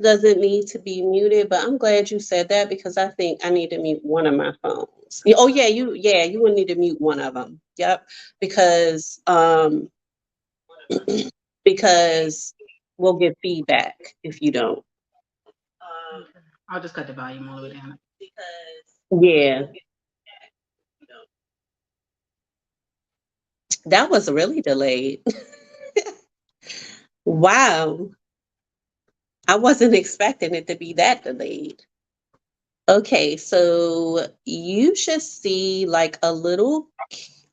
doesn't need to be muted, but I'm glad you said that because I think I need to mute one of my phones. Oh yeah, you will need to mute one of them. Yep, because because we'll get feedback if you don't. Okay. I'll just cut the volume all the way down. Yeah, that was really delayed. Wow, I wasn't expecting it to be that delayed. Okay, so you should see like a little.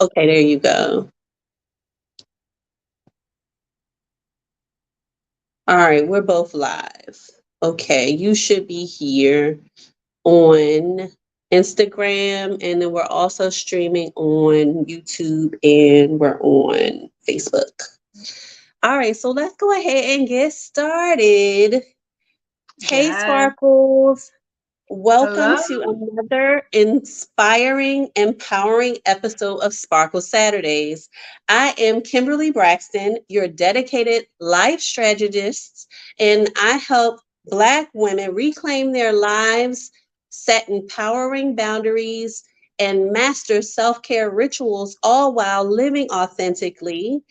Okay, there you go. All right, we're both live. Okay, you should be here on Instagram, and then we're also streaming on YouTube and we're on Facebook. All right, so let's go ahead and get started. Hey, Yes. Sparkles. Welcome Hello. to another inspiring, empowering episode of Sparkle Saturdays. I am Kimberly Braxton, your dedicated life strategist, and I help Black women reclaim their lives, set empowering boundaries, and master self care rituals, all while living authentically.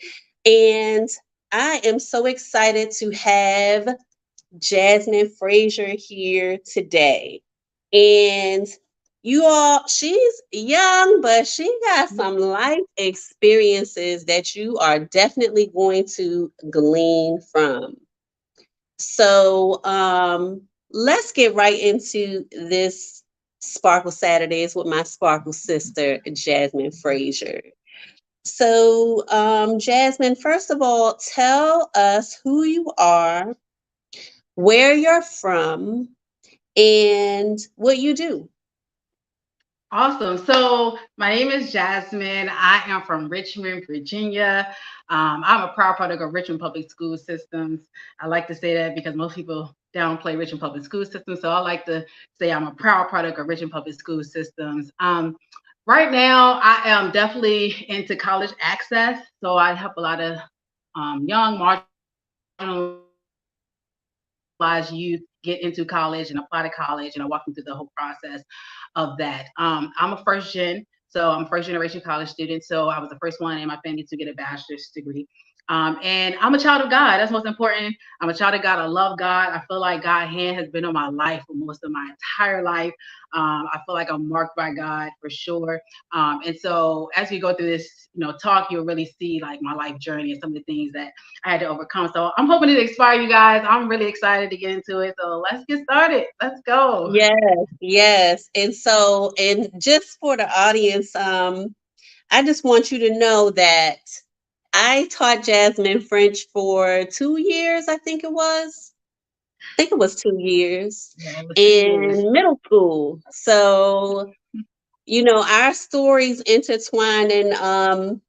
And I am so excited to have Jasmine Frazier here today. And you all, she's young, but she got some life experiences that you are definitely going to glean from. So let's get right into this Sparkle Saturdays with my Sparkle sister, Jasmine Frazier. So, Jasmine, first of all, tell us who you are, where you're from, and what you do. Awesome. So my name is Jasmine. I am from Richmond, Virginia. I'm a proud product of Richmond Public School Systems. I like to say that because most people downplay Richmond Public School Systems. So I like to say I'm a proud product of Richmond Public School Systems. Right now, I am definitely into college access. So I help a lot of young, marginalized youth get into college and apply to college, and I walk them through the whole process of that. I'm a first gen, so I'm first generation college student. So I was the first one in my family to get a bachelor's degree. And I'm a child of God. That's most important. I'm a child of God. I love God. I feel like God's hand has been on my life for most of my entire life. I feel like I'm marked by God for sure. And so as we go through this, talk, you'll really see like my life journey and some of the things that I had to overcome. So I'm hoping to inspire you guys. I'm really excited to get into it. So let's get started. Let's go. Yes, yes. And just for the audience, I just want you to know that I taught Jasmine French for 2 years, I think it was. I think it was 2 years Yeah, it was 2 years. in middle school. So, our stories intertwined and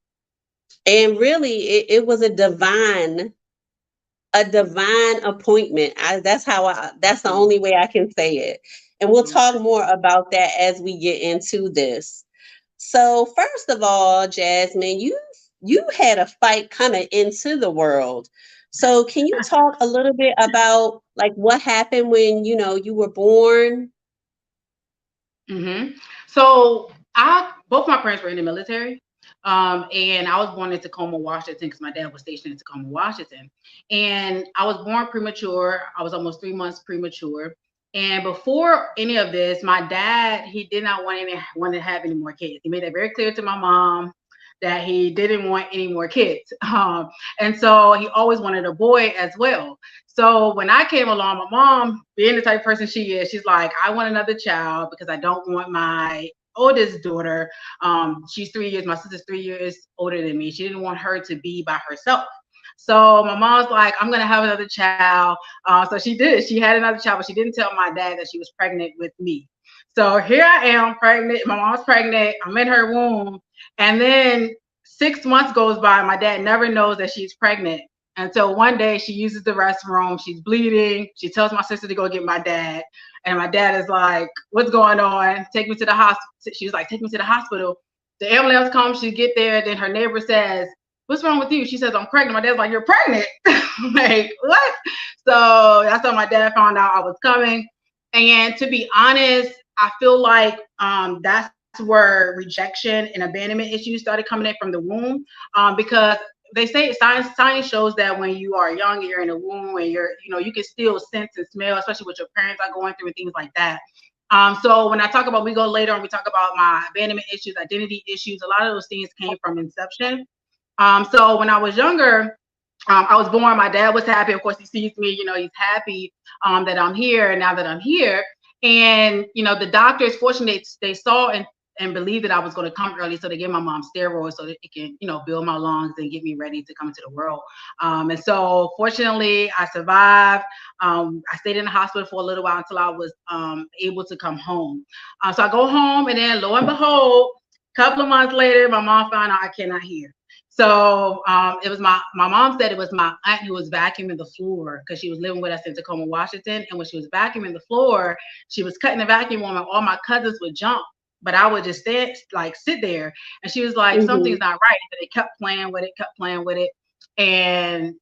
really it was a divine appointment. That's the only way I can say it. And we'll talk more about that as we get into this. So first of all, Jasmine, you had a fight coming into the world. So can you talk a little bit about like what happened when you were born? hmm So I both my parents were in the military. And I was born in Tacoma, Washington, because my dad was stationed in Tacoma, Washington. And I was born premature. I was almost 3 months premature. And before any of this, my dad, he did not want to have any more kids. He made that very clear to my mom that he didn't want any more kids. And so he always wanted a boy as well. So when I came along, my mom, being the type of person she is, she's like, I want another child because I don't want my oldest daughter. She's 3 years, my sister's 3 years older than me. She didn't want her to be by herself. So my mom's like, I'm gonna have another child. So she did. She had another child, but she didn't tell my dad that she was pregnant with me. So here I am, pregnant. My mom's pregnant. I'm in her womb, and then 6 months goes by. My dad never knows that she's pregnant until one day she uses the restroom. She's bleeding. She tells my sister to go get my dad. And my dad is like, what's going on? Take me to the hospital. She was like, take me to the hospital. The ambulance comes. She get there. Then her neighbor says, what's wrong with you? She says, I'm pregnant. My dad's like, you're pregnant? Like, what? So that's how my dad found out I was coming. And to be honest, I feel like that's where rejection and abandonment issues started coming in from the womb, because they say science shows that when you are young, you're in the womb, and you can still sense and smell, especially what your parents are going through and things like that. So when I talk about, we go later and we talk about my abandonment issues, identity issues, a lot of those things came from inception. So when I was younger, I was born, my dad was happy. Of course, he sees me, he's happy that I'm here, and now that I'm here. And, the doctors, fortunately, they saw and believed that I was going to come early. So they gave my mom steroids so that it can, build my lungs and get me ready to come into the world. And so fortunately, I survived. I stayed in the hospital for a little while until I was able to come home. So I go home, and then lo and behold, a couple of months later, my mom found out I cannot hear. So it was my mom said it was my aunt who was vacuuming the floor, because she was living with us in Tacoma, Washington. And when she was vacuuming the floor, she was cutting the vacuum on, and all my cousins would jump, but I would just sit there. And she was like, something's not right. And they kept playing with it. And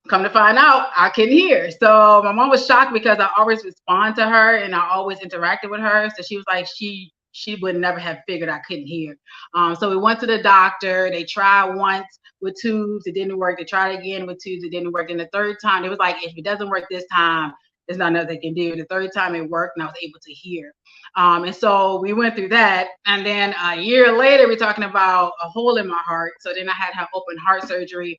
come to find out, I couldn't hear. So my mom was shocked, because I always respond to her and I always interacted with her. So she was like, she would never have figured I couldn't hear. So we went to the doctor. They tried once with tubes, it didn't work. They tried again with tubes, it didn't work. And the third time, it was like, if it doesn't work this time, there's not nothing they can do. The third time it worked, and I was able to hear. And so we went through that. And then a year later, we're talking about a hole in my heart. So then I had to have open heart surgery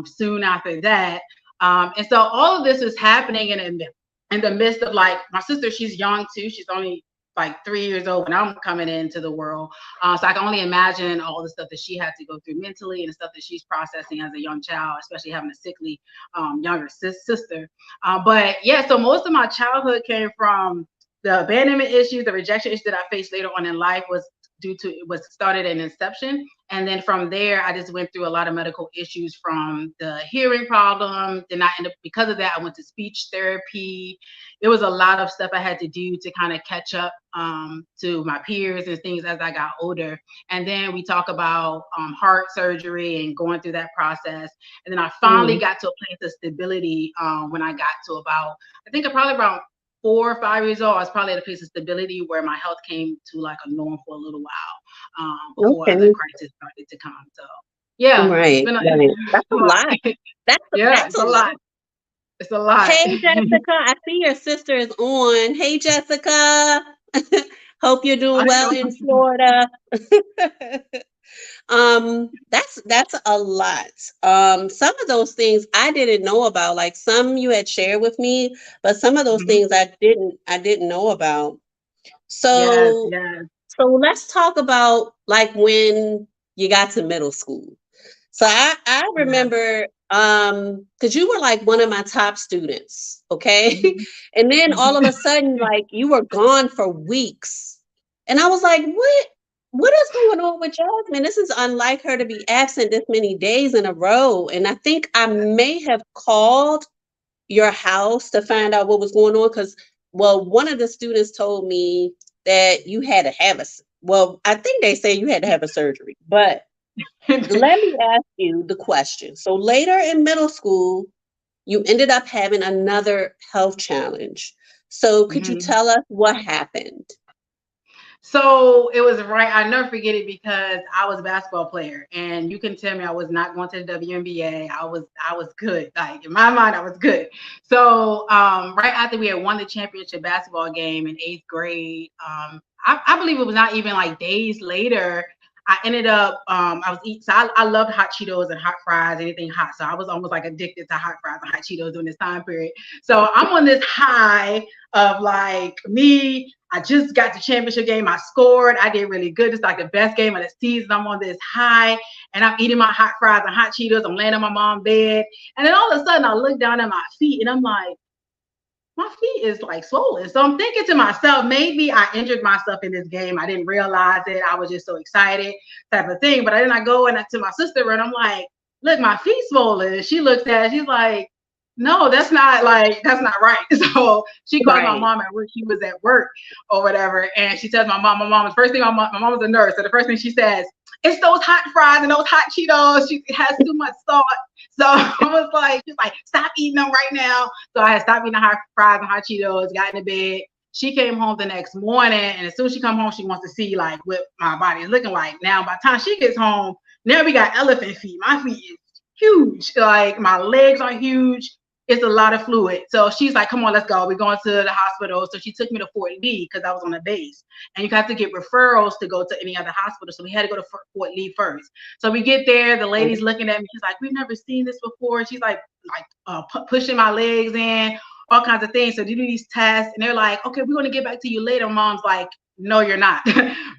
soon after that. And so all of this is happening in the midst of, like, my sister, she's young too. She's only like 3 years old when I'm coming into the world. So I can only imagine all the stuff that she had to go through mentally, and the stuff that she's processing as a young child, especially having a sickly younger sister. But yeah, so most of my childhood came from the abandonment issues, the rejection issues that I faced later on in life was started in inception. And then from there, I just went through a lot of medical issues, from the hearing problem. Then I ended up, because of that, I went to speech therapy. There was a lot of stuff I had to do to kind of catch up to my peers and things as I got older. And then we talk about heart surgery and going through that process. And then I finally got to a place of stability when I got to about, I think probably around 4 or 5 years old. I was probably at a place of stability where my health came to like a norm for a little while before the crisis started to come. So yeah, right. That's a lot. That's a lot. It's a lot. Hey Jessica, I see your sister is on. Hey Jessica, hope you're doing well in Florida. That's a lot. Some of those things I didn't know about, like some you had shared with me, but some of those things I didn't know about. So so let's talk about like when you got to middle school. So I remember because you were like one of my top students, okay? And then all of a sudden, like, you were gone for weeks. And I was like, what is going on with Jasmine? This is unlike her to be absent this many days in a row. And I think I may have called your house to find out what was going on, because, well, one of the students told me that you had to have I think they say you had to have a surgery, but let me ask you the question. So later in middle school, you ended up having another health challenge. So could you tell us what happened? So it was I never forget it, because I was a basketball player, and you can tell me I was not going to the WNBA. I was good. Like, in my mind, I was good. So right after we had won the championship basketball game in 8th grade, I believe it was not even like days later, I ended up, I loved hot Cheetos and hot fries, anything hot. So I was almost like addicted to hot fries and hot Cheetos during this time period. So I'm on this high of like I just got the championship game. I scored. I did really good. It's like the best game of the season. I'm on this high, and I'm eating my hot fries and hot Cheetos. I'm laying on my mom's bed. And then all of a sudden I look down at my feet, and I'm like, my feet is like swollen. So I'm thinking to myself, maybe I injured myself in this game. I didn't realize it. I was just so excited, type of thing. But then I go to my sister, and I'm like, look, my feet swollen. And she looks at it. She's like, no, that's not right. So she calls my Right. mom at work. She was at work or whatever. And she tells my mom, the first thing my mom was a nurse. So the first thing she says, it's those hot fries and those hot Cheetos. She has too much salt. So I was like, she's like, stop eating them right now. So I had stopped eating the hot fries and hot Cheetos, got in the bed. She came home the next morning, and as soon as she come home, she wants to see like what my body is looking like. Now, by the time she gets home, now we got elephant feet. My feet is huge. Like my legs are huge. It's a lot of fluid. So she's like, come on, let's go. We're going to the hospital. So she took me to Fort Lee because I was on a base. And you have to get referrals to go to any other hospital. So we had to go to Fort Lee first. So we get there. The lady's looking at me. She's like, we've never seen this before. She's like pushing my legs in, all kinds of things. So they do these tests. And they're like, okay, we're going to get back to you later. Mom's like, no, you're not.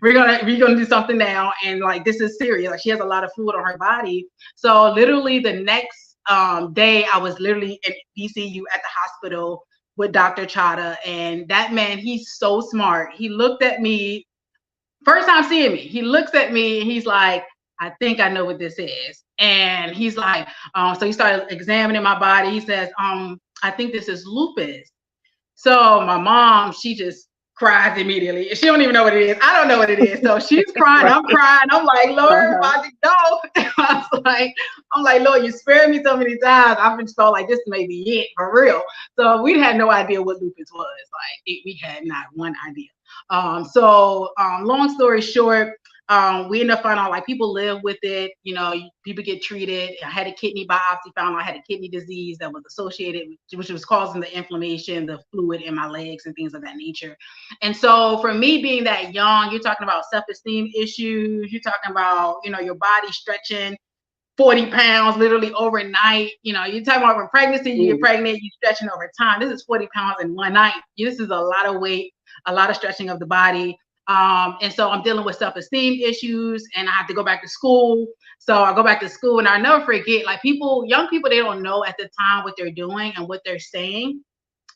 we're gonna do something now. And like, this is serious. Like she has a lot of fluid on her body. So literally the next day I was literally in BCU at the hospital with Dr. Chada, and that man, he's so smart. He looked at me, first time seeing me, he looks at me and he's like, I think I know what this is. And he's like, so he started examining my body. He says, I think this is lupus. So my mom, she just cries immediately. She don't even know what it is. I don't know what it is. So she's crying. I'm crying. I'm like, Lord, I know. I'm like, Lord, you spared me so many times. I've just felt like this may be it for real. So we had no idea what lupus was. We had not one idea. Long story short, we ended up finding out like people live with it, people get treated. I had a kidney biopsy, found out I had a kidney disease that was associated, which was causing the inflammation, the fluid in my legs and things of that nature. And so for me being that young, you're talking about self-esteem issues, you're talking about, your body stretching 40 pounds literally overnight. You're talking about when pregnancy, you get pregnant, you're stretching over time. This is 40 pounds in one night. This is a lot of weight, a lot of stretching of the body. And so I'm dealing with self-esteem issues, and I have to go back to school. So I go back to school, and I never forget, like young people, they don't know at the time what they're doing and what they're saying.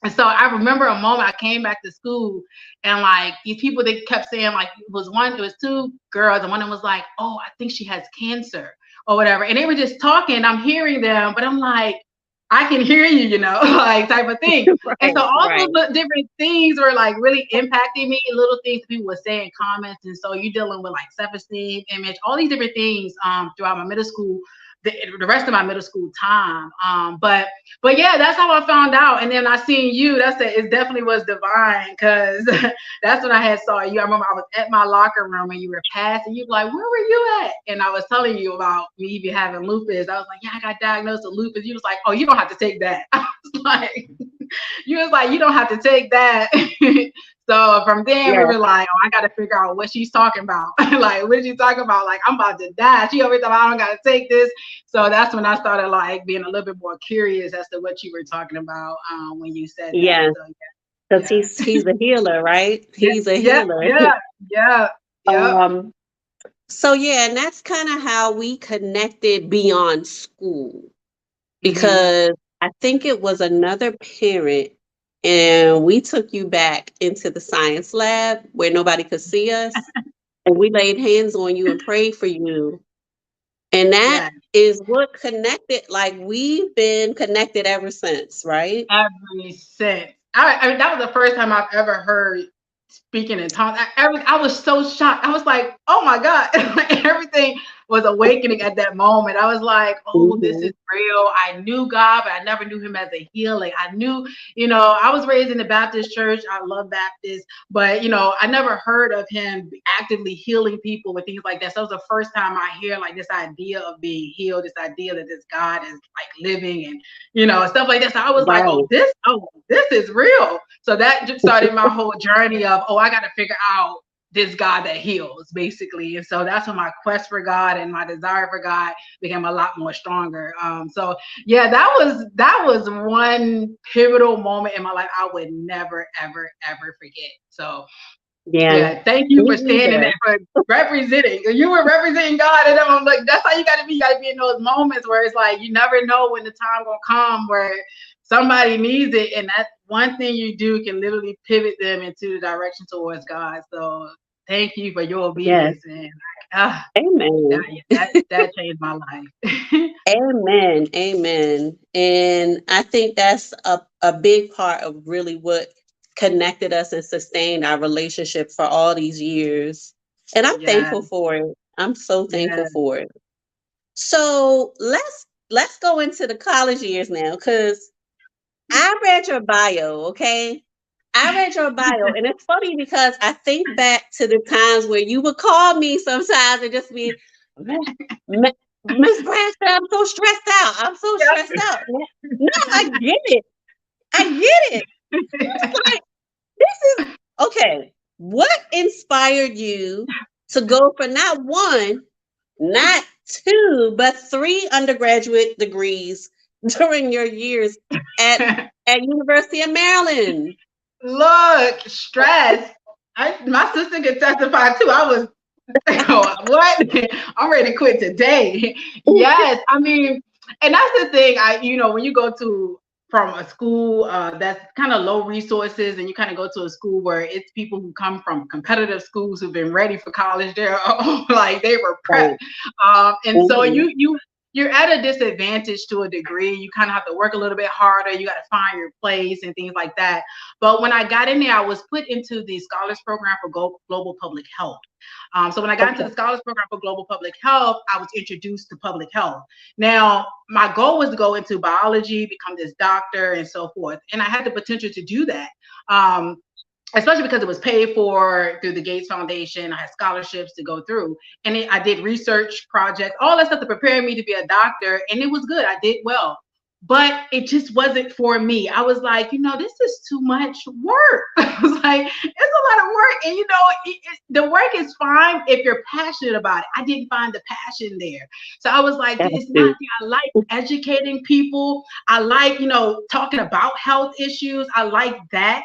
And so I remember a moment I came back to school, and like these people, they kept saying, like, it was two girls, and one of them was like, oh, I think she has cancer or whatever. And they were just talking, I'm hearing them, but I'm like, I can hear you, like type of thing. Right, and so all right. those different things were like really impacting me, little things people were saying, comments. And so you're dealing with like self-esteem, image, all these different things throughout my middle school, the rest of my middle school time. But yeah, that's how I found out. And then I seen you, it definitely was divine, because that's when I had saw you. I remember I was at my locker room and you were passing. You were like, where were you at? And I was telling you about me even having lupus. I was like, yeah, I got diagnosed with lupus. You was like, oh, you don't have to take that. I was like, you don't have to take that. So from then we were like, oh, I got to figure out what she's talking about. Like, what is she talking about? Like, I'm about to die. She always thought I don't got to take this. So that's when I started like being a little bit more curious as to what you were talking about when you said that. Yes, So, because he's a healer, right? He's a healer. Yeah. So yeah, and that's kind of how we connected beyond school, because I think it was another parent, and we took you back into the science lab where nobody could see us, and we laid hands on you and prayed for you. And that is what connected, like we've been connected ever since, right? Ever since. I mean, that was the first time I've ever heard speaking in tongues. I was so shocked. I was like, oh my God. Everything was awakening at that moment. I was like, oh, this is real. I knew God, but I never knew him as a healer. I knew, I was raised in the Baptist church. I love Baptists, but I never heard of him actively healing people with things like that. So it was the first time I hear like this idea of being healed, this idea that this God is like living and, stuff like that. So I was like, this is real. So that just started my whole journey of, I got to figure out this God that heals, basically. And so that's when my quest for God and my desire for God became a lot more stronger. So yeah, that was one pivotal moment in my life I would never, ever, ever forget. So yeah, thank you for standing there, for representing. You were representing God, and I'm like, that's how you got to be. You got to be in those moments where it's like you never know when the time gonna come where somebody needs it, and that one thing you do can literally pivot them into the direction towards God. So thank you for your obedience, and Amen. That changed my life. Amen. Amen. And I think that's a big part of really what connected us and sustained our relationship for all these years. And I'm Yeah, thankful for it. I'm so yeah. thankful for it. So let's go into the college years now, because I read your bio, okay? I read your bio, and it's funny because I think back to the times where you would call me sometimes and just be, "Mi- Mi- Miss Braxton, I'm so stressed out. I'm so stressed out." No, I get it. I get it. It's like, this is okay. What inspired you to go for not one, not two, but three undergraduate degrees during your years at at University of Maryland? Look, stress. My sister can testify too. I was what? I'm ready to quit today. Yes, I mean, and that's the thing. When you go to from a school that's kind of low resources, and you kind of go to a school where it's people who come from competitive schools who've been ready for college. They're like they were prepped, Right. and so Mhm. you're at a disadvantage to a degree. You kind of have to work a little bit harder. You got to find your place and things like that. But when I got in there, I was put into the scholars program for global public health. So when I got into Okay. the scholars program for global public health, I was introduced to public health. Now, my goal was to go into biology, become this doctor, and so forth. And I had the potential to do that. Especially because it was paid for through the Gates Foundation. I had scholarships to go through. And I did research projects, all that stuff to prepare me to be a doctor. And it was good. I did well. But it just wasn't for me. I was like, this is too much work. I was like, it's a lot of work. And, the work is fine if you're passionate about it. I didn't find the passion there. So I was like, Got it's not, you. I like educating people. I like, talking about health issues. I like that.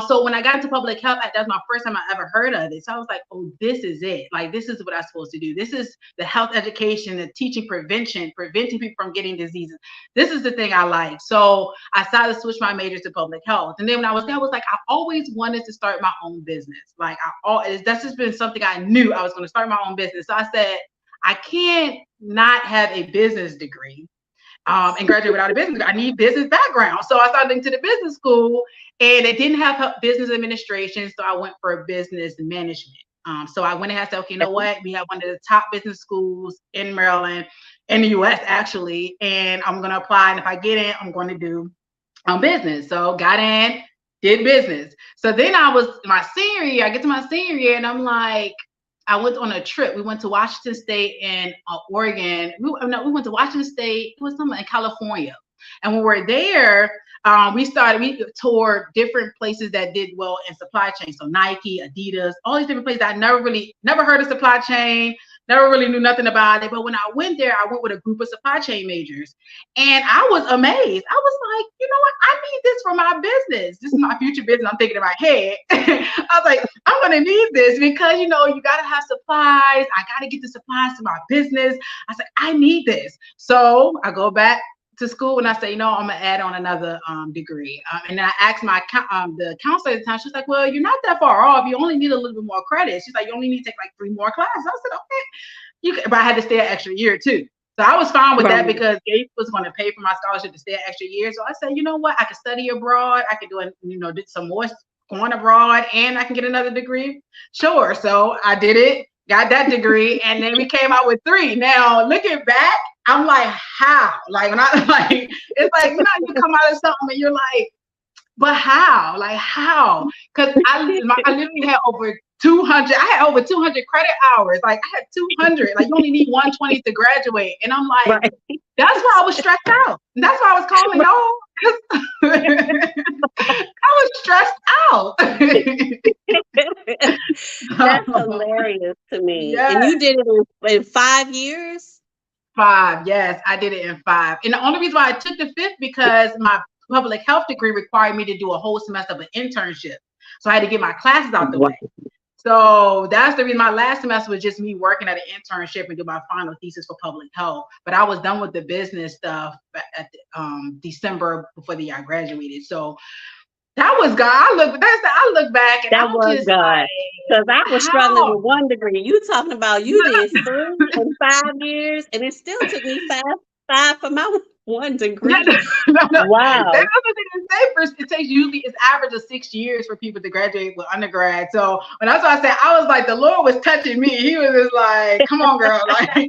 So when I got into public health, that's my first time I ever heard of it. So I was like, oh, this is it. Like, this is what I'm supposed to do. This is the health education, the teaching prevention, preventing people from getting diseases. This is the thing I like. So I decided to switch my major to public health. And then when I was there, I was like, I always wanted to start my own business. Like, that's just been something I knew I was going to start my own business. So I said, I can't not have a business degree and graduate without a business degree. I need business background. So I started into the business school, and it didn't have business administration. So I went for business management. So I went ahead and said, okay, you know what? We have one of the top business schools in Maryland, in the US actually, and I'm going to apply. And if I get in, I'm going to do business. So got in, did business. So then I get to my senior year, and I'm like, I went on a trip. We went to Washington State and Oregon. We went to Washington State. It was somewhere in California. And when we were there, we toured different places that did well in supply chain. So Nike, Adidas, all these different places. I never heard of supply chain, never really knew nothing about it. But when I went there, I went with a group of supply chain majors. And I was amazed. I was like, you know what? I need this for my business. This is my future business. I'm thinking in my head. I was like, I'm going to need this because, you got to have supplies. I got to get the supplies to my business. I said, I need this. So I go back to school and I say, I'm gonna add on another degree. And I asked the counselor at the time. She was like, "Well, you're not that far off. You only need a little bit more credit." She's like, "You only need to take like 3 more classes." I said, "Okay." But I had to stay an extra year too. So I was fine with that because Gates was going to pay for my scholarship to stay an extra year. So I said, you know what? I could study abroad. I could do some more going abroad, and I can get another degree. Sure. So I did it. Got that degree, and then we came out with 3. Now looking back, I'm like, how? Like when I like, it's like you come out of something and you're like, but how? Like how? Because I literally had over 200. I had over 200 credit hours. Like I had 200. Like you only need 120 to graduate, and I'm like, Right. that's why I was stressed out. That's why I was calling y'all. I was stressed out. That's hilarious to me. And Yes. you did it in 5 years? 5. Yes, I did it in 5. And the only reason why I took the 5th because my public health degree required me to do a whole semester of an internship. So I had to get my classes out the Wow. way. So that's the reason my last semester was just me working at an internship and do my final thesis for public health. But I was done with the business stuff at December before the year I graduated. So That was God. I look back and That I'm was just God. like, Because I was struggling how? with 1 degree. You talking about you did 3 in 5 years, and it still took me five for my 1 degree. No. That's Wow. what they say. First, it takes usually it's average of 6 years for people to graduate with undergrad. So when that's what I said, I was like, the Lord was touching me. He was just like, "Come on, girl." Like,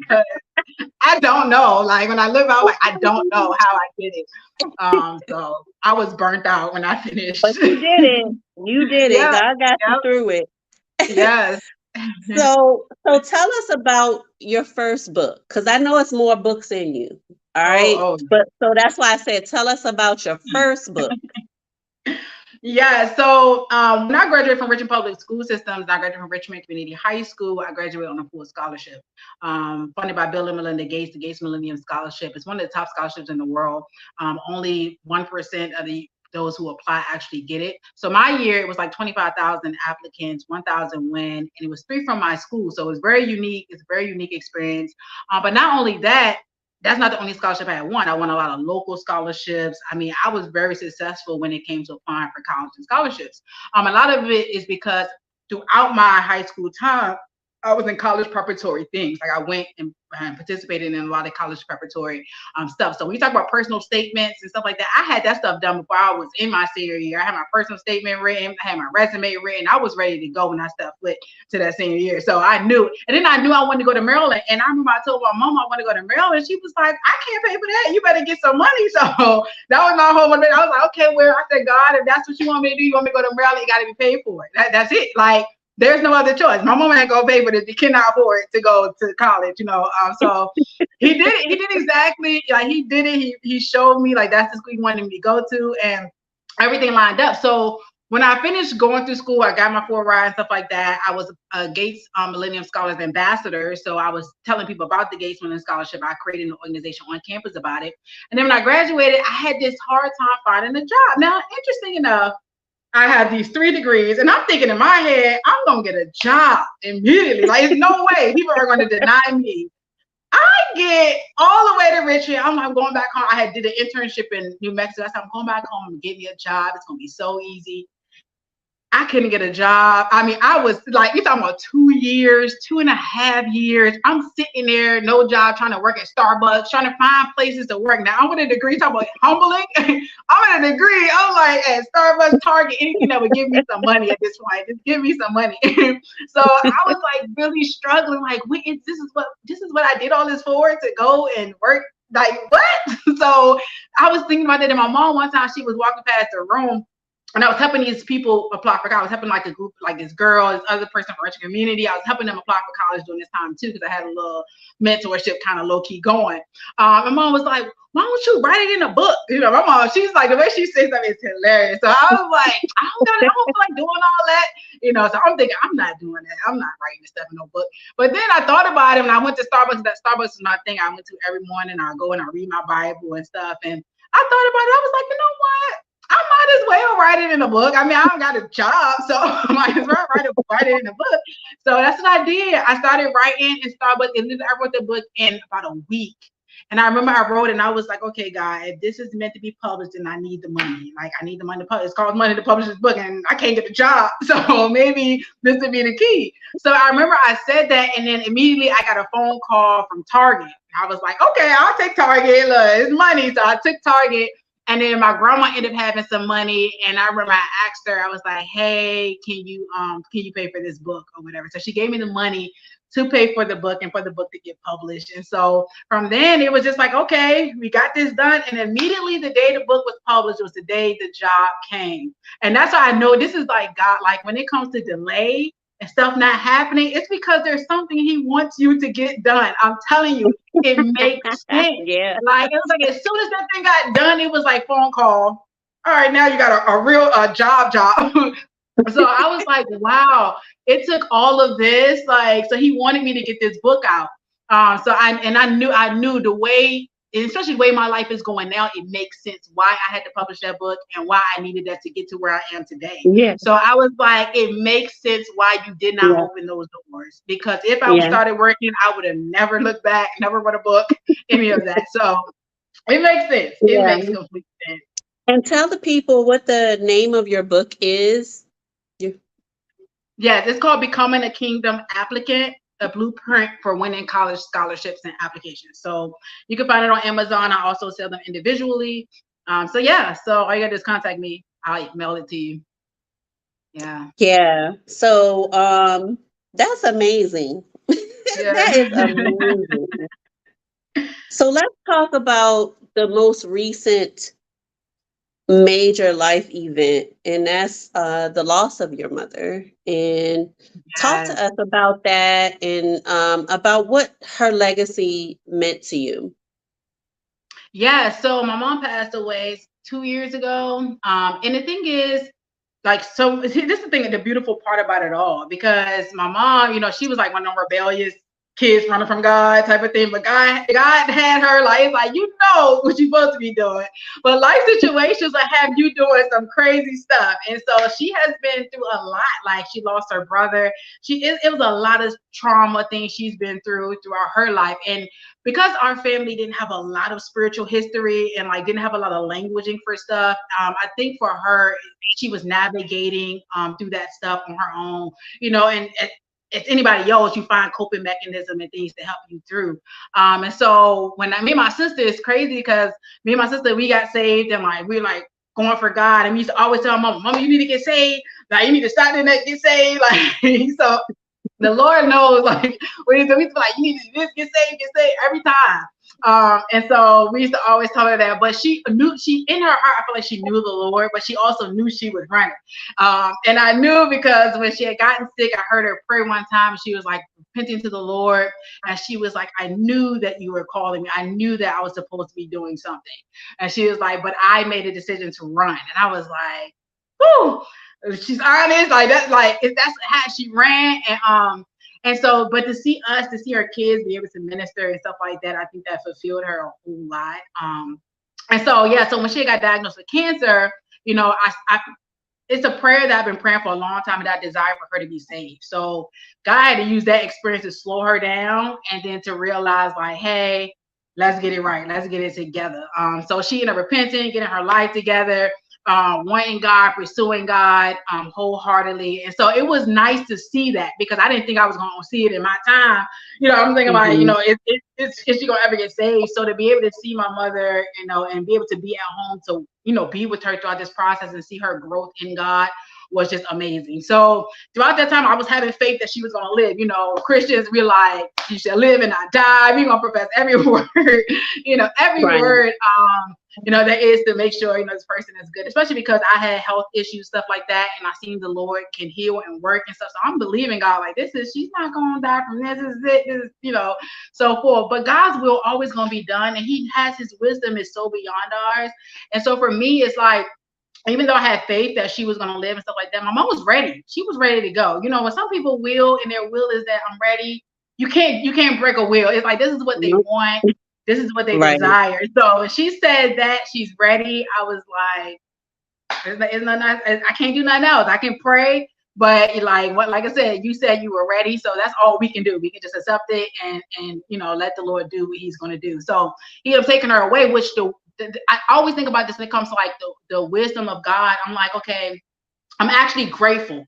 I don't know. Like when I look out, like I don't know how I did it. So I was burnt out when I But finished. you did it. You did it. Yeah. God got you Yep. through it. Yes. So tell us about your first book, because I know it's more books in you. All right. Oh, But so that's why I said tell us about your first book. yeah. So when I graduated from Richmond Public School Systems, I graduated from Richmond Community High School. I graduated on a full scholarship, funded by Bill and Melinda Gates, the Gates Millennium Scholarship. It's one of the top scholarships in the world. Only 1% of those who apply actually get it. So my year, it was like 25,000 applicants, 1,000 win, and it was 3 from my school. So it was very unique. It's a very unique experience. But not only that, that's not the only scholarship I won. I won a lot of local scholarships. I mean, I was very successful when it came to applying for college and scholarships. A lot of it is because throughout my high school time, I was in college preparatory things. Like I went and participated in a lot of college preparatory stuff. So when you talk about personal statements and stuff like that, I had that stuff done before I was in my senior year. I had my personal statement written, I had my resume written. I was ready to go when I stepped foot to that senior year. So I knew, and then I knew I wanted to go to Maryland. And I remember I told my mom I want to go to Maryland. She was like, I can't pay for that. You better get some money. So that was my whole motivation. I was like, okay, well, I said, God, if that's what you want me to do, you want me to go to Maryland, you got to be paid for it. That's it. Like, there's no other choice. My mom ain't gonna pay for this. You cannot afford to go to college, you know. So he did it. He did exactly like he did it. He showed me like that's the school he wanted me to go to, and everything lined up. So when I finished going through school, I got my 4 ride and stuff like that. I was a Gates Millennium Scholars Ambassador, so I was telling people about the Gates Millennium Scholarship. I created an organization on campus about it, and then when I graduated, I had this hard time finding a job. Now, interesting enough, I have these 3 degrees, and I'm thinking in my head, I'm gonna get a job immediately. Like, there's no way people are gonna deny me. I get all the way to Richmond. I'm going back home. I had did an internship in New Mexico. I said, I'm going back home and get me a job. It's gonna be so easy. I couldn't get a job. I mean, I was like, you're talking about 2 years, 2.5 years. I'm sitting there, no job, trying to work at Starbucks, trying to find places to work. Now, I'm with a degree, talking about humbling. I'm with a degree. I'm like at Starbucks, Target, anything that would give me some money at this point. Just give me some money. So I was like really struggling. Like, wait, this is what I did all this for, to go and work. Like, what? So I was thinking about that. And my mom, one time, she was walking past the room, and I was helping these people apply for college. I was helping like a group, like this girl, this other person from Richmond Community. I was helping them apply for college during this time too, because I had a little mentorship kind of low key going. My mom was like, why don't you write it in a book? You know, my mom, she's like, the way she says stuff is hilarious. So I was like, I don't feel like doing all that. You know, so I'm thinking, I'm not doing that. I'm not writing this stuff in no book. But then I thought about it, and I went to Starbucks. That Starbucks is my thing. I went to every morning. I go and I read my Bible and stuff. And I thought about it. I was like, you know what? I might as well write it in a book. I mean, I don't got a job, so I might as well write it in a book. So that's what I did. I started writing in Starbucks, and then I wrote the book in about a week. And I remember I wrote it, and I was like, okay, God, if this is meant to be published, then I need the money. Like, I need the money to publish. It's called money to publish this book, and I can't get a job. So maybe this would be the key. So I remember I said that, and then immediately I got a phone call from Target. I was like, okay, I'll take Target. Look, it's money. So I took Target. And then my grandma ended up having some money, and I remember I asked her, I was like, hey, can you pay for this book or whatever? So she gave me the money to pay for the book and for the book to get published. And so from then it was just like, okay, we got this done. And immediately the day the book was published was the day the job came. And that's why I know this is like God, like when it comes to delay and stuff not happening, it's because there's something he wants you to get done. I'm telling you, it makes sense. Yeah. Like, it was like as soon as that thing got done, it was like phone call. All right, now you got a real job. So I was like, wow, it took all of this. Like, so he wanted me to get this book out. So I knew the way, especially the way my life is going now, it makes sense why I had to publish that book and why I needed that to get to where I am today. Yeah. So I was like, it makes sense why you did not open those doors, because if I started working, I would have never looked back, never wrote a book, any of that. So it makes sense. It makes complete sense. And tell the people what the name of your book is. You, Yes, it's called Becoming a Kingdom Applicant, a blueprint for winning college scholarships and applications. So you can find it on Amazon. I also sell them individually. So yeah, so all you gotta do is contact me. I'll mail it to you. Yeah. yeah. So that's amazing. Yeah. That is amazing. So let's talk about the most recent major life event, and that's the loss of your mother. And talk to Yes. us about that and about what her legacy meant to you. Yeah. So my mom passed away 2 years ago. And the thing is, like, so see, this is the thing, the beautiful part about it all, because my mom, she was like one of them rebellious kids running from God type of thing. But God had her like, it's like, what you're supposed to be doing. But life situations will have you doing some crazy stuff. And so she has been through a lot. Like, she lost her brother. It was a lot of trauma things she's been throughout her life. And because our family didn't have a lot of spiritual history and like didn't have a lot of languaging for stuff, I think for her, she was navigating through that stuff on her own, and if anybody else, you find coping mechanism and things to help you through. And so when me and my sister, it's crazy because me and my sister, we got saved and like we're like going for God, and we used to always tell Mama, you need to get saved. Like, you need to start in that, get saved. Like, so the Lord knows, like, we used to be like, you need to get saved every time. And so we used to always tell her that, but she knew, in her heart, I feel like she knew the Lord, but she also knew she was running. And I knew because when she had gotten sick, I heard her pray one time. She was like repenting to the Lord, and she was like, I knew that you were calling me. I knew that I was supposed to be doing something. And she was like, but I made a decision to run. And I was like, whoo. She's honest, like that, like that's how she ran. And so, but to see her kids be able to minister and stuff like that, I think that fulfilled her a whole lot. And so yeah, so when she got diagnosed with cancer, I it's a prayer that I've been praying for a long time, and that desire for her to be saved. So God had to use that experience to slow her down, and then to realize like, hey, let's get it right, let's get it together. So she ended up repenting, getting her life together, wanting God, pursuing God wholeheartedly. And so it was nice to see that, because I didn't think I was going to see it in my time. I'm thinking about, is she going to ever get saved? So to be able to see my mother, and be able to be at home to, be with her throughout this process and see her growth in God was just amazing. So throughout that time, I was having faith that she was going to live. Christians, we like, you shall live and not die. We're going to profess every word, every Right. word. There is, to make sure, this person is good, especially because I had health issues, stuff like that. And I seen the Lord can heal and work and stuff. So I'm believing God, like, she's not going to die from this, this is it, so forth. But God's will always going to be done. And he has, his wisdom is so beyond ours. And so for me, it's like, even though I had faith that she was going to live and stuff like that, my mom was ready. She was ready to go. When some people will, and their will is that I'm ready, you can't break a will. It's like, this is what they want. This is what they desire. So when she said that she's ready, I was like, it's not, I can't do nothing else. I can pray, but like I said, you said you were ready. So that's all we can do. We can just accept it and let the Lord do what he's going to do. So he have taken her away, which I always think about this when it comes to like the wisdom of God. I'm like, okay, I'm actually grateful,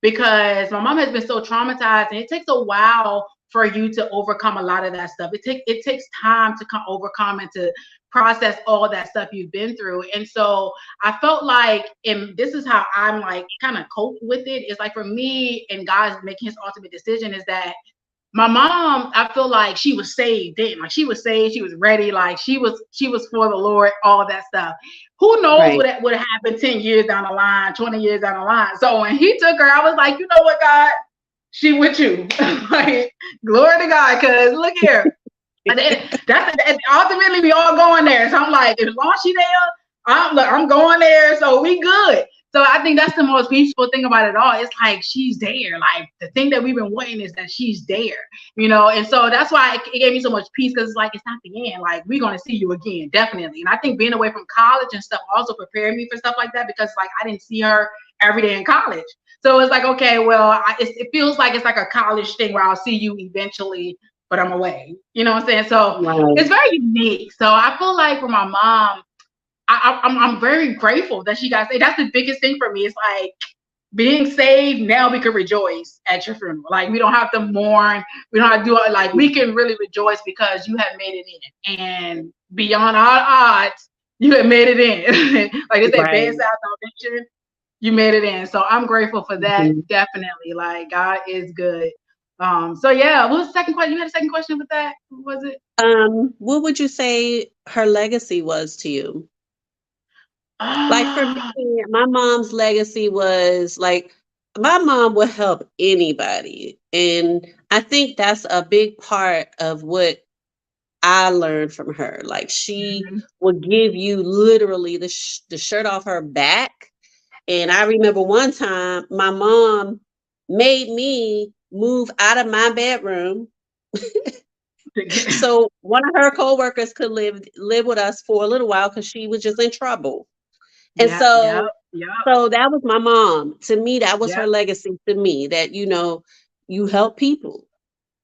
because my mom has been so traumatized, and it takes a while for you to overcome a lot of that stuff. It takes time to overcome and to process all that stuff you've been through. And so I felt like, and this is how I'm like kind of cope with it. It's like, for me, and God's making his ultimate decision, is that my mom, I feel like she was saved then. Like, she was saved, she was ready, like she was for the Lord, all that stuff. Who knows what would have happened 10 years down the line, 20 years down the line. So when he took her, I was like, you know what, God, she with you. Like, glory to God, because look here. That's ultimately we all going there. So I'm like, as long as she there, I'm going there, so we good. So I think that's the most peaceful thing about it all. It's like, she's there. Like, the thing that we've been wanting is that she's there, and so that's why it gave me so much peace, because it's like, it's not the end. Like, we're going to see you again, definitely. And I think being away from college and stuff also prepared me for stuff like that, because like, I didn't see her every day in college. So it's like, okay, well, it feels like it's like a college thing where I'll see you eventually, but I'm away. You know what I'm saying? So It's very unique. So I feel like for my mom, I'm very grateful that she got saved. That's the biggest thing for me. It's like being saved. Now we can rejoice at your funeral. Like we don't have to mourn. We don't have to do it. Like we can really rejoice because you have made it in, and beyond all odds, you have made it in. Like it's that Right. bedside salvation. You made it in. So I'm grateful for that. Mhm. Definitely. Like God is good. So yeah, what was the second question? You had a second question with that? What was it? What would you say her legacy was to you? Like for Ah, me, my mom's legacy was like my mom would help anybody. And I think that's a big part of what I learned from her. Like she mhm. would give you literally the shirt off her back. And I remember one time my mom made me move out of my bedroom so one of her coworkers could live with us for a little while because she was just in trouble. And Yeah, yeah, yeah, so that was my mom. To me, that was yeah, her legacy to me that, you help people.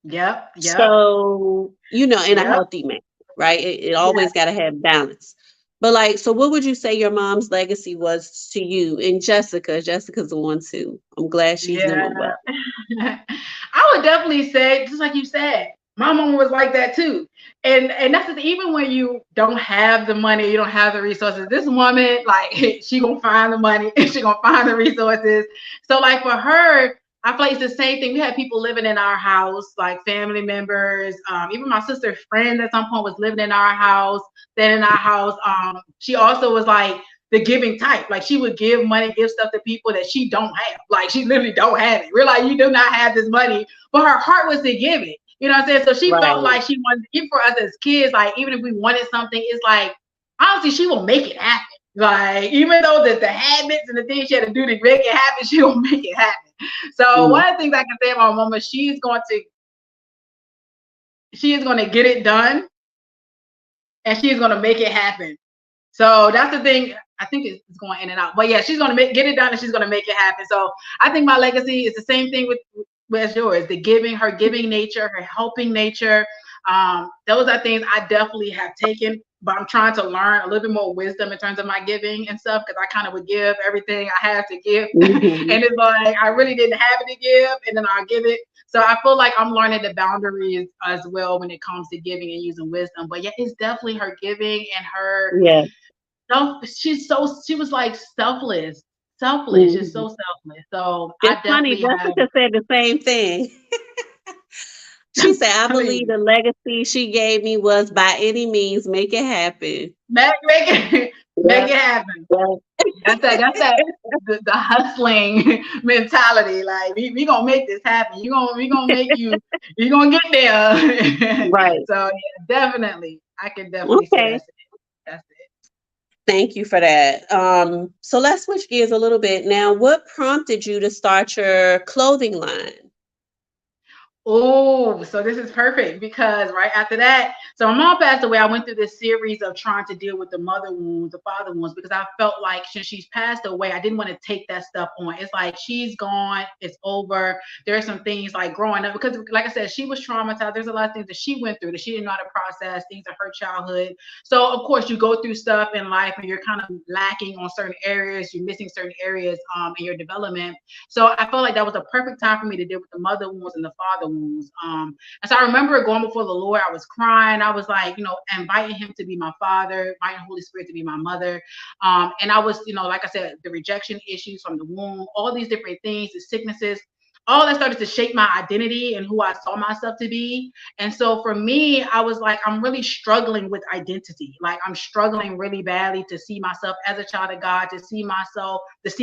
yeah, yeah, So, in a yeah, healthy manner, right? It yeah, always got to have balance. But like, so what would you say your mom's legacy was to you? And Jessica's the one too. I'm glad she's yeah. doing well. I would definitely say, just like you said, my mom was like that too. And that's the thing, even when you don't have the money, you don't have the resources. This woman, like, she gonna find the money and she gonna find the resources. So, like for her, I feel like it's the same thing. We had people living in our house, like family members. Even my sister's friend at some point was living in our house. Then in our house, she also was like the giving type. Like she would give money, give stuff to people that she don't have. Like she literally don't have it. We're like, you do not have this money, but her heart was to give it. You know what I'm saying? So she felt Right. like she wanted to give for us as kids. Like even if we wanted something, it's like honestly, she will make it happen. Like even though the habits and the things she had to do to make it happen, she will make it happen. So Mm. one of the things I can say about my mama, she is going to get it done and she's going to make it happen. So that's the thing. I think it's going in and out, but yeah, she's gonna get it done, and she's gonna make it happen. So I think my legacy is the same thing with yours. The giving, her giving nature, her helping nature. Those are things I definitely have taken, but I'm trying to learn a little bit more wisdom in terms of my giving and stuff because I kind of would give everything I have to give, Mhm. and it's like I really didn't have it to give, and then I'll give it. So I feel like I'm learning the boundaries as well when it comes to giving and using wisdom. But yeah, it's definitely her giving and her Yeah. she was like selfless, just Mhm. so selfless. So It's I funny, definitely have Jessica said the same thing. She I'm said, I telling believe you, the legacy she gave me was by any means make it happen. make it make Yeah. it happen. Yeah. That's that the hustling mentality. Like we gonna make this happen. We gonna make you gonna get there. Right. So yeah, definitely. I can definitely say Okay. that's it. Thank you for that. So let's switch gears a little bit. Now, what prompted you to start your clothing line? Oh, so this is perfect because right after that, so my mom passed away. I went through this series of trying to deal with the mother wounds, the father wounds, because I felt like since she's passed away, I didn't want to take that stuff on. It's like she's gone, it's over. There are some things like growing up, because like I said, she was traumatized. There's a lot of things that she went through that she didn't know how to process, things of her childhood. So of course you go through stuff in life and you're kind of lacking on certain areas, you're missing certain areas in your development. So I felt like that was a perfect time for me to deal with the mother wounds and the father wounds. And so I remember going before the Lord. I was crying. I was like, inviting Him to be my father, inviting Holy Spirit to be my mother. And I was, like I said, the rejection issues from the womb, all these different things, the sicknesses, all that started to shape my identity and who I saw myself to be. And so for me, I was like, I'm really struggling with identity. Like I'm struggling really badly to see myself as a child of God, to see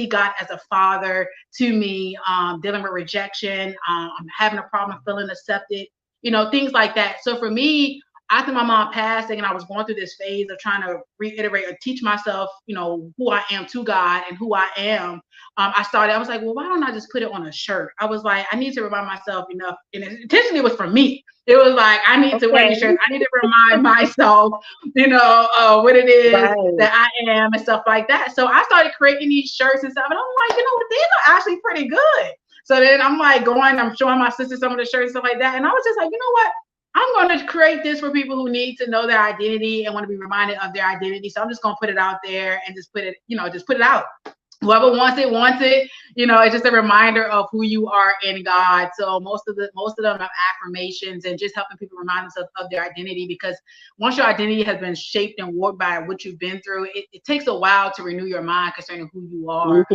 God as a father to me, dealing with rejection. I'm having a problem feeling accepted, things like that. So for me, after my mom passing and I was going through this phase of trying to reiterate or teach myself, who I am to God and who I am, I was like, well, why don't I just put it on a shirt? I was like, I need to remind myself enough. And intentionally it was for me. It was like, I need to wear Okay. these shirts. I need to remind myself, what it is Right. that I am and stuff like that. So I started creating these shirts and stuff. And I'm like, what, these are actually pretty good. So then I'm like I'm showing my sister some of the shirts and stuff like that. And I was just like, you know what? I'm going to create this for people who need to know their identity and want to be reminded of their identity. So I'm just going to put it out there and just put it, just put it out. Whoever wants it, wants it. It's just a reminder of who you are in God. So most of them have affirmations and just helping people remind themselves of their identity, because once your identity has been shaped and warped by what you've been through, it takes a while to renew your mind concerning who you are,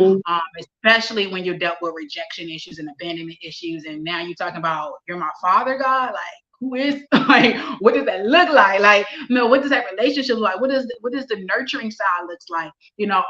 especially when you're dealt with rejection issues and abandonment issues. And now you're talking about, you're my father, God, like, who is, like, what does that look like? Like, what does that relationship look like? What does the nurturing side looks like?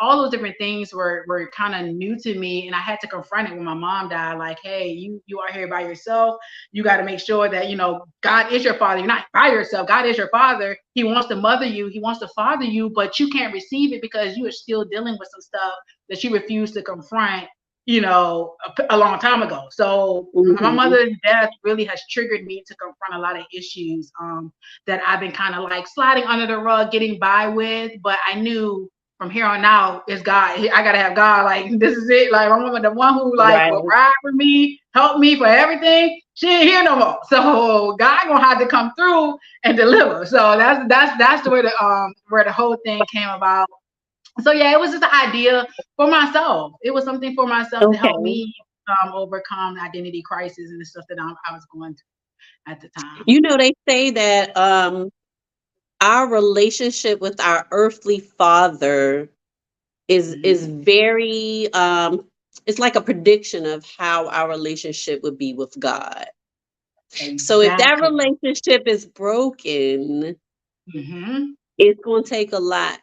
All those different things were kind of new to me, and I had to confront it when my mom died. Like, hey, you are here by yourself. You got to make sure that God is your father. You're not by yourself. God is your father. He wants to mother you. He wants to father you, but you can't receive it because you are still dealing with some stuff that you refuse to confront a long time ago. So my mother's death really has triggered me to confront a lot of issues that I've been kind of like sliding under the rug, getting by with. But I knew from here on out, it's God. I gotta have God. Like, this is it. Like, I'm the one who will ride for me, help me for everything. She ain't here no more. So God gonna have to come through and deliver. So that's the way where the whole thing came about. So yeah, it was just an idea for myself. It was something for myself to help me overcome the identity crisis and the stuff that I was going through at the time. They say that our relationship with our earthly father is very it's like a prediction of how our relationship would be with God. Exactly. So if that relationship is broken, it's going to take a lot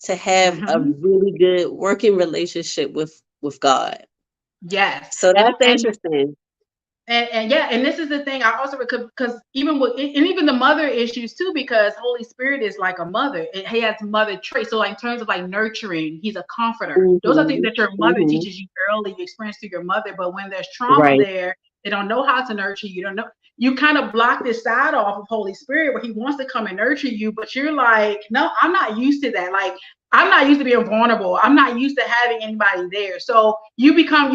to have a really good working relationship with God. Yes. So that's interesting. And yeah, and this is the thing I also, because even the mother issues too, because Holy Spirit is like a mother. He has mother traits. So like in terms of like nurturing, he's a comforter. Those are things that your mother teaches you early, you experience through your mother. But when there's trauma there, they don't know how to nurture you. Don't know. You kind of block this side off of Holy Spirit where he wants to come and nurture you, but you're like, no, I'm not used to that. Like, I'm not used to being vulnerable. I'm not used to having anybody there. So you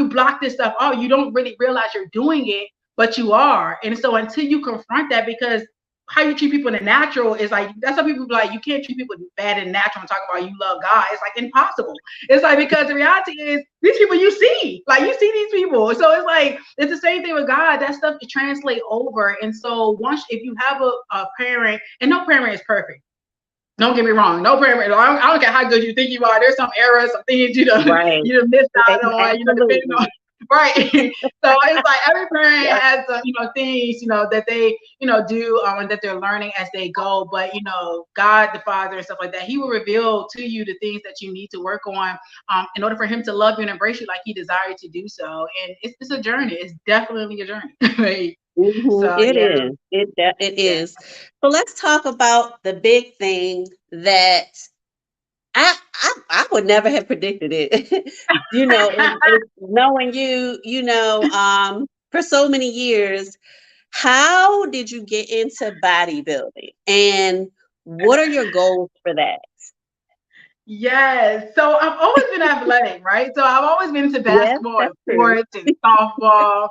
block this stuff. Oh, you don't really realize you're doing it, but you are. And so until you confront that, because how you treat people in the natural is like, that's how people be like, you can't treat people bad in the natural and talk about you love God. It's like impossible. It's like, because the reality is these people you see, like you see these people. So it's like, it's the same thing with God. That stuff to translate over. And so if you have a parent, and no parent is perfect. Don't get me wrong. No parent. I don't care how good you think you are. There's some errors, some things you done missed out on. Depending on. Right. So it's like every parent has things that they do and that they're learning as they go. But God the Father and stuff like that, he will reveal to you the things that you need to work on in order for him to love you and embrace you like he desired to do so. And it's a journey. It's definitely a journey. So, it is. So let's talk about the big thing that I would never have predicted it. Knowing you, for so many years, how did you get into bodybuilding, and what are your goals for that? Yes. So I've always been athletic, right? So I've always been into basketball and sports and softball.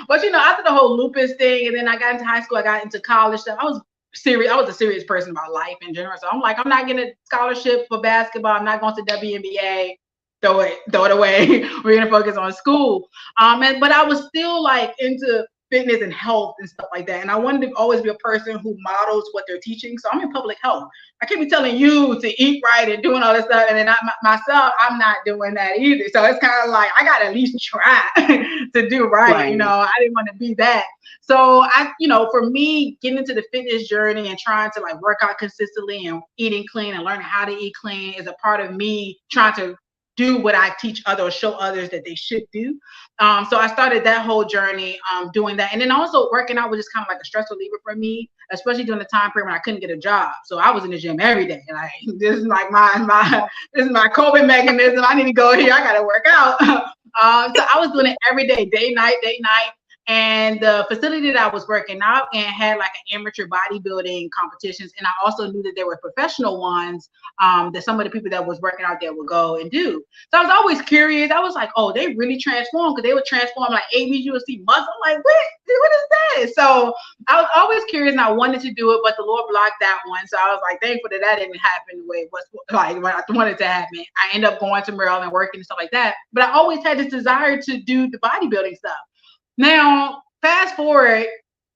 But after the whole lupus thing, and then I got into high school, I got into college stuff. I was a serious person about life in general. So I'm like, I'm not getting a scholarship for basketball. I'm not going to WNBA. Throw it away. We're gonna focus on school. But I was still like into fitness and health and stuff like that. And I wanted to always be a person who models what they're teaching. So I'm in public health. I can't be telling you to eat right and doing all this stuff, and then myself, I'm not doing that either. So it's kind of like I gotta at least try to do right. I didn't want to be that. So for me, getting into the fitness journey and trying to like work out consistently and eating clean and learning how to eat clean is a part of me trying to do what I teach others, show others that they should do. So I started that whole journey doing that. And then also working out was just kind of like a stress reliever for me, especially during the time period when I couldn't get a job. So I was in the gym every day. Like, this is like this is my coping mechanism. I need to go here. I got to work out. So I was doing it every day, day, night. And the facility that I was working out in had like an amateur bodybuilding competitions. And I also knew that there were professional ones that some of the people that was working out there would go and do. So I was always curious. I was like, oh, they really transform, because they would transform like AB, you would see muscle. I'm like, what is that? So I was always curious and I wanted to do it, but the Lord blocked that one. So I was like, thankful that didn't happen the way it was like when I wanted to happen. I ended up going to Maryland, working and stuff like that. But I always had this desire to do the bodybuilding stuff. Now, fast forward,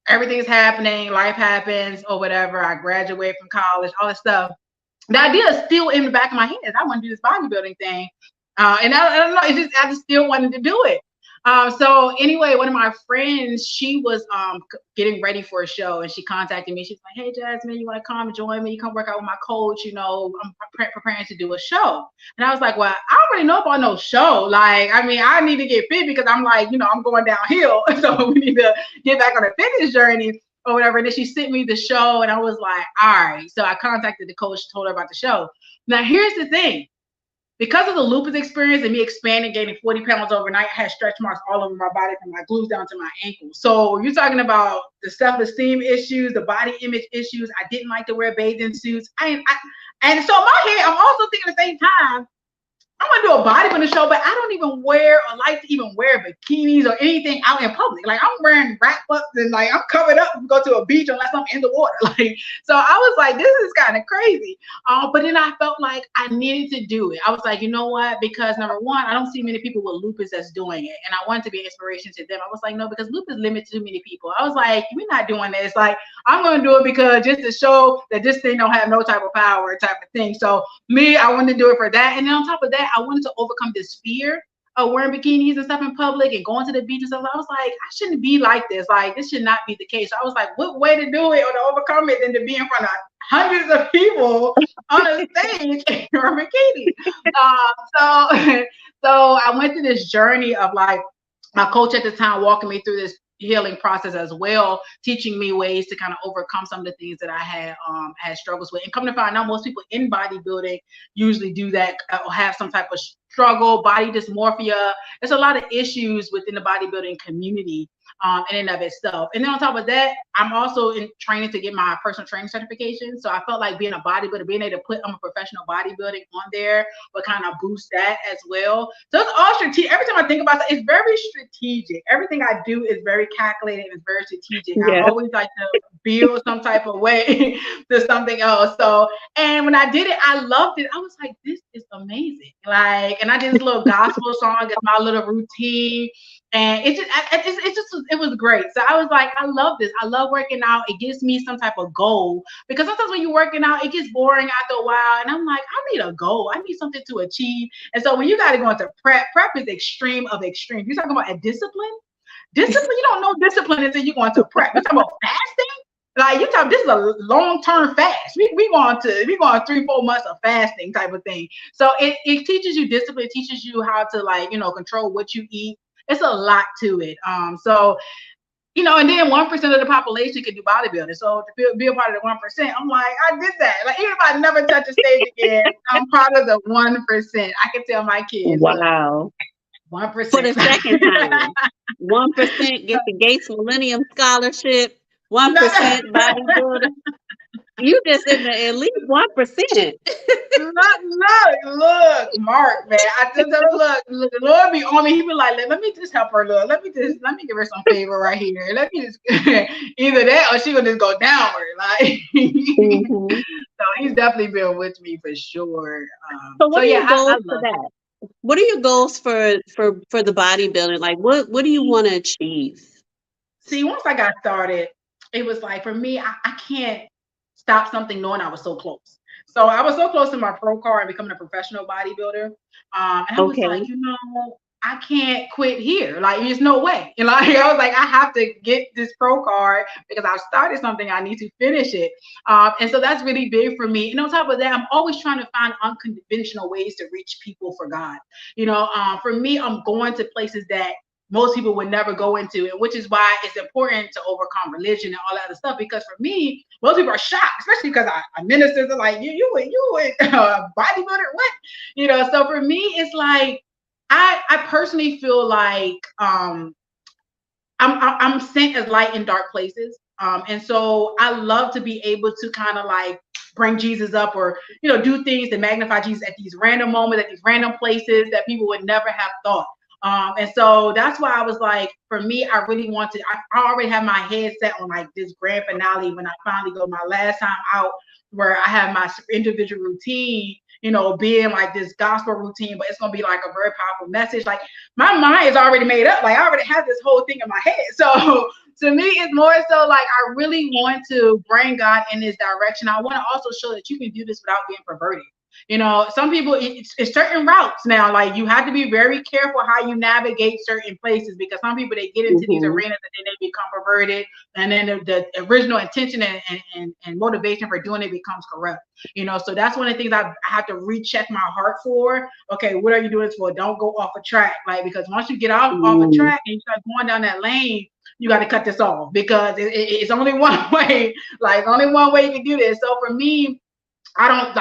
everything's happening, life happens or whatever. I graduate from college, all this stuff. The idea is still in the back of my head. I want to do this bodybuilding thing. And I don't know, I just still wanted to do it. So anyway, one of my friends, she was getting ready for a show, and she contacted me. She's like, hey, Jasmine, you want to come join me? You come work out with my coach. You know, I'm preparing to do a show. And I was like, well, I don't really know about no show. Like, I mean, I need to get fit because I'm like, you know, I'm going downhill. So we need to get back on a fitness journey or whatever. And then she sent me the show, and I was like, all right. So I contacted the coach, told her about the show. Now, here's the thing. Because of the lupus experience and me expanding, gaining 40 pounds overnight, I had stretch marks all over my body from my glutes down to my ankles. So you're talking about the self-esteem issues, the body image issues. I didn't like to wear bathing suits. And so in my head, I'm also thinking at the same time, I want to do a bodybuilding show, but I don't even wear or like to even wear bikinis or anything out in public. Like, I'm wearing wrap ups and like I'm covered up to go to a beach unless I'm in the water. Like, so I was like, this is kind of crazy. But then I felt like I needed to do it. I was like, you know what? Because number one, I don't see many people with lupus that's doing it, and I wanted to be an inspiration to them. I was like, no, because lupus limits too many people. I was like, we're not doing this. Like, I'm going to do it because just to show that this thing don't have no type of power type of thing. So me, I wanted to do it for that. And then on top of that, I wanted to overcome this fear of wearing bikinis and stuff in public and going to the beach and stuff. I was like, I shouldn't be like this. Like, this should not be the case. So I was like, what way to do it or to overcome it than to be in front of hundreds of people on a stage in a bikini? So I went through this journey of like my coach at the time walking me through this healing process as well, teaching me ways to kind of overcome some of the things that I had struggles with. And come to find out, most people in bodybuilding usually do that, or have some type of struggle, body dysmorphia. There's a lot of issues within the bodybuilding community in and of itself. And then on top of that, I'm also in training to get my personal training certification. So I felt like being a bodybuilder, being able to put I'm a professional bodybuilding on there would kind of boost that as well. So it's all strategic. Every time I think about that, it's very strategic. Everything I do is very calculated and very strategic. Yeah. I always like to build some type of way to something else. So, and when I did it, I loved it. I was like, this is amazing. Like, and I did this little gospel song as my little routine. And it was great. So I was like, I love this. I love working out. It gives me some type of goal, because sometimes when you're working out, it gets boring after a while. And I'm like, I need a goal. I need something to achieve. And so when you got to go into prep is extreme of extreme. You're talking about a discipline. You don't know discipline until you go into prep. You're talking about fasting. Like, you talk, this is a long-term fast. We going 3-4 months of fasting type of thing. So it teaches you discipline. It teaches you how to, like, control what you eat. It's a lot to it. So, and then 1% of the population can do bodybuilding. So to be a part of the 1%, I'm like, I did that. Like, even if I never touch a stage again, I'm part of the 1%. I can tell my kids. Wow. 1%. For the second time. 1% get the Gates Millennium Scholarship. 1% bodybuilder. You just in the at least 1%. Look, Mark, man. I just look, the Lord be on me. He be like, let me just help her, Lord. Let me give her some favor right here. Let me just either that or she gonna just go downward. Like, So he's definitely been with me for sure. So what are your goals for that? What are your goals for the bodybuilding? Like, what do you want to achieve? See, once I got started, it was like, for me, I can't stop something knowing I was so close. So I was so close to my pro card and becoming a professional bodybuilder. And I was like, I can't quit here. Like, there's no way. Like, I was like, I have to get this pro card because I've started something. I need to finish it. And so that's really big for me. And on top of that, I'm always trying to find unconventional ways to reach people for God. For me, I'm going to places that most people would never go into, and which is why it's important to overcome religion and all that other stuff. Because for me, most people are shocked, especially because I ministers are like, you would bodybuilder, what? So for me, it's like, I personally feel like I'm I'm sent as light in dark places. And so I love to be able to kind of like bring Jesus up, or do things to magnify Jesus at these random moments, at these random places that people would never have thought. And so that's why I was like, for me, I really want to. I already have my head set on like this grand finale when I finally go my last time out, where I have my individual routine, being like this gospel routine, but it's gonna be like a very powerful message. Like my mind is already made up. Like I already have this whole thing in my head. So to me, it's more so like I really want to bring God in this direction. I want to also show that you can do this without being perverted. Some people, it's certain routes now. Like you have to be very careful how you navigate certain places, because some people, they get into these arenas and then they become perverted, and then the original intention and motivation for doing it becomes corrupt. So that's one of the things I have to recheck my heart for. Okay, what are you doing this for? Don't go off a track, like, because once you get off a track and you start going down that lane, you got to cut this off, because it's only one way. Like only one way you can do this. So for me, I'm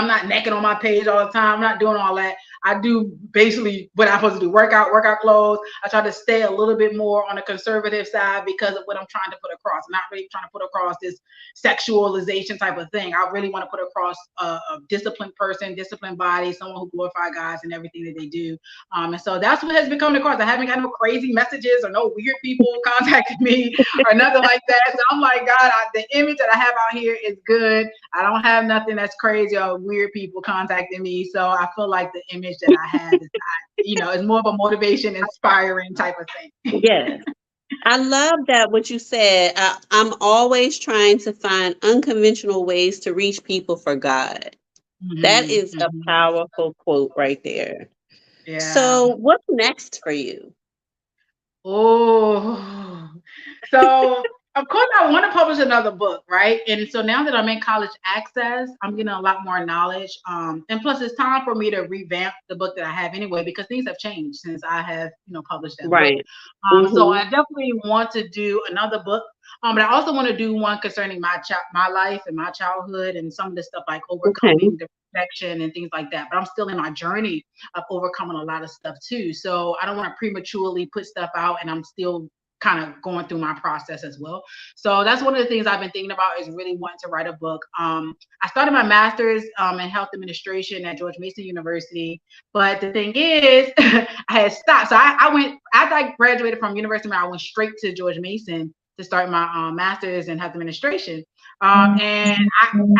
not naked on my page all the time. I'm not doing all that. I do basically what I'm supposed to do: workout clothes. I try to stay a little bit more on the conservative side because of what I'm trying to put across. I'm not really trying to put across this sexualization type of thing. I really want to put across a disciplined person, disciplined body, someone who glorifies God in everything that they do. And so that's what has become the course. I haven't got no crazy messages or no weird people contacting me or nothing like that. So I'm like, God, the image that I have out here is good. I don't have nothing that's crazy or weird people contacting me. So I feel like the image that I have is not, is more of a motivation, inspiring type of thing. Yes. I love that what you said. I'm always trying to find unconventional ways to reach people for God. That is a powerful quote right there. Yeah. So what's next for you? Oh, so of course I want to publish another book, right? And so now that I'm in college access, I'm getting a lot more knowledge. And plus it's time for me to revamp the book that I have anyway, because things have changed since I have, published that book. So I definitely want to do another book. But I also want to do one concerning my life and my childhood and some of the stuff like overcoming the rejection and things like that. But I'm still in my journey of overcoming a lot of stuff too. So I don't want to prematurely put stuff out, and I'm still kind of going through my process as well. So that's one of the things I've been thinking about, is really wanting to write a book. I started my master's in health administration at George Mason University, but the thing is, I had stopped. So I went, after I graduated from University, I went straight to George Mason to start my master's in health administration. And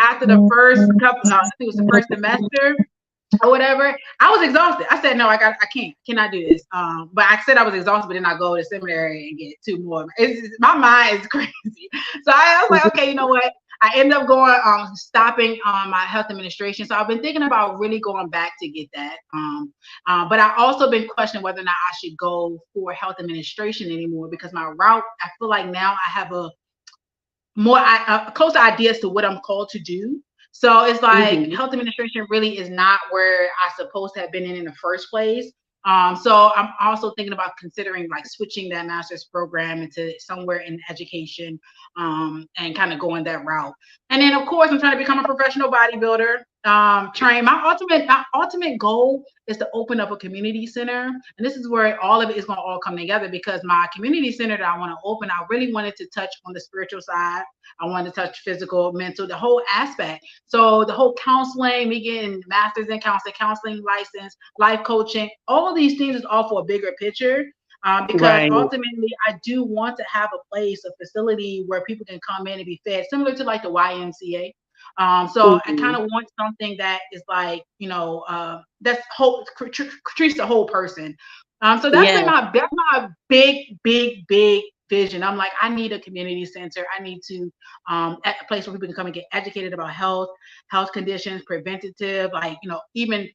after the first couple, I think it was the first semester or whatever, I was exhausted. I said, no, cannot do this. But I said I was exhausted, but then I go to seminary and get 2 more. My mind is crazy. So I was like, okay, you know what? I ended up going, stopping my health administration. So I've been thinking about really going back to get that. But I also been questioning whether or not I should go for health administration anymore, because my route, I feel like now I have a closer idea as to what I'm called to do. So it's like health administration really is not where I supposed to have been in the first place. So I'm also thinking about considering like switching that master's program into somewhere in education, and kind of going that route. And then of course I'm trying to become a professional bodybuilder. Train. My ultimate goal is to open up a community center, and this is where all of it is going to all come together, because my community center that I want to open, I really wanted to touch on the spiritual side. I wanted to touch physical, mental, the whole aspect. So the whole counseling, me getting master's in counseling license, life coaching, all of these things is all for a bigger picture. Because ultimately I do want to have a place, a facility where people can come in and be fed, similar to like the YMCA. So I kind of want something that is like, that's treats the whole person. So that's been my big vision. I'm like, I need a community center. I need to at a place where people can come and get educated about health conditions, preventative, like, even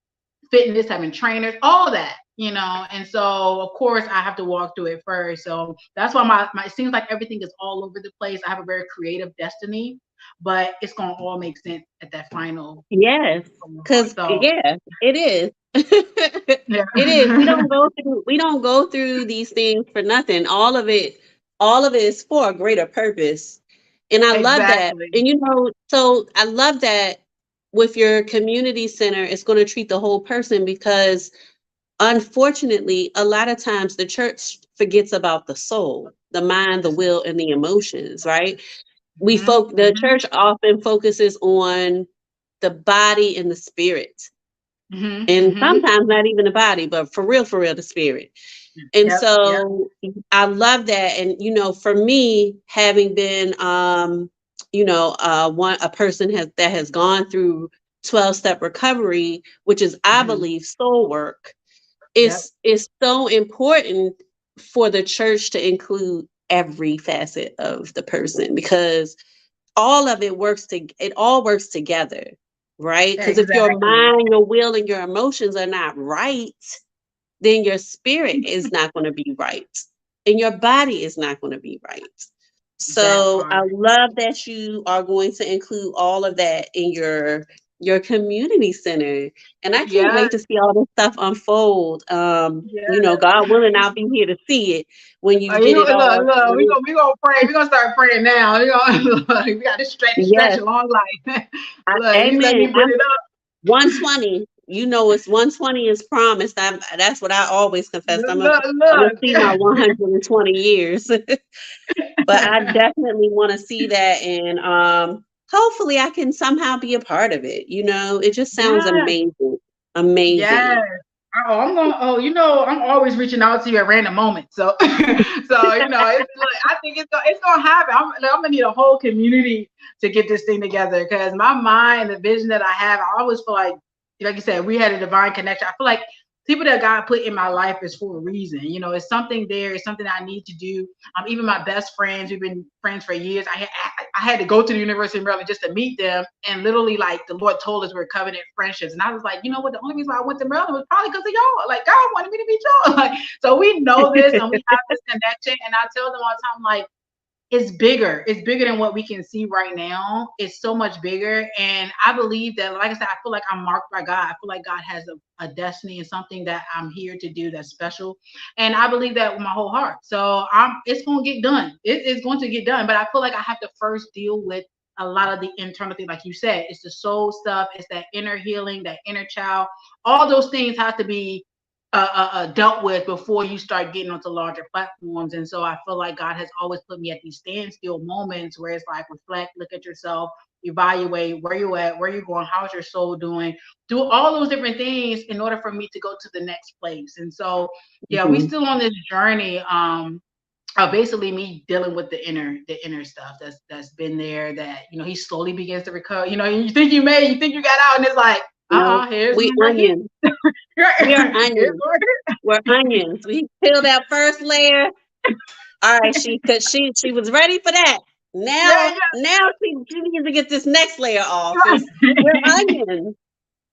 fitness, having trainers, all that, and so of course I have to walk through it first. So that's why my it seems like everything is all over the place. I have a very creative destiny, but it's gonna all make sense at that final. Yes, because it is. It is. We don't go through these things for nothing. All of it is for a greater purpose. And I love that. And so I love that with your community center, it's going to treat the whole person, because unfortunately, a lot of times the church forgets about the soul, the mind, the will, and the emotions, right? The Mm-hmm. church often focuses on the body and the spirit. Mm-hmm. And Mm-hmm. sometimes not even the body, but for real, the spirit. And Yep. Yep. so I love that. And for me, having been a person that has gone through 12-step recovery, which is, I Mm-hmm. believe, soul work, Yep. is so important for the church to include every facet of the person, because it all works together, right? Because if your Exactly. mind, your will, and your emotions are not right, then your spirit is not going to be right, and your body is not going to be right. That So I part. love that you are going to include all of that in your community center, and I can't Yeah. wait to see all this stuff unfold. Yeah. God willing, I'll be here to see it when you You get it look, all. look, we gonna pray. We gonna start praying now. We got to stretch Yes, a long life. Look, you let amen. me put it up. 120. It's 120 is promised. That's what I always confess. I'm gonna see my Look. 120 years. But I definitely want to see that, and hopefully I can somehow be a part of it. It just sounds Yeah. amazing. Amazing. Yes. Oh, I'm gonna. Oh, I'm always reaching out to you at random moments. So, so it's like I think it's gonna happen. I'm gonna need a whole community to get this thing together because my mind, the vision that I have, I always feel like you said, we had a divine connection. I feel like people that God put in my life is for a reason. It's something there. It's something I need to do. Even my best friends, we've been friends for years. I had to go to the University of Maryland just to meet them, and literally, like the Lord told us we're covenant friendships, and I was like, you know what? The only reason why I went to Maryland was probably because of y'all. Like God wanted me to meet y'all. Like so, we know this and we have this connection. And I tell them all the time, like it's bigger. It's bigger than what we can see right now. It's so much bigger. And I believe that, like I said, I feel like I'm marked by God. I feel like God has a destiny and something that I'm here to do that's special. And I believe that with my whole heart. So it's going to get done. It's going to get done. But I feel like I have to first deal with a lot of the internal things. Like you said, it's the soul stuff. It's that inner healing, that inner child. All those things have to be dealt with before you start getting onto larger platforms. And so I feel like God has always put me at these standstill moments where it's like reflect, look at yourself, evaluate where you at, where you're going, how's your soul doing, do all those different things in order for me to go to the next place. And so yeah, we Mhm. still on this journey. Basically me dealing with the inner stuff that's been there that he slowly begins to recover. You think you think you got out, and it's like here's We more here. onions. We are Here's onions. more We're onions. We peel that first layer. All right, she was ready for that. yeah, Now she needs to get this next layer off. We're yeah. onions.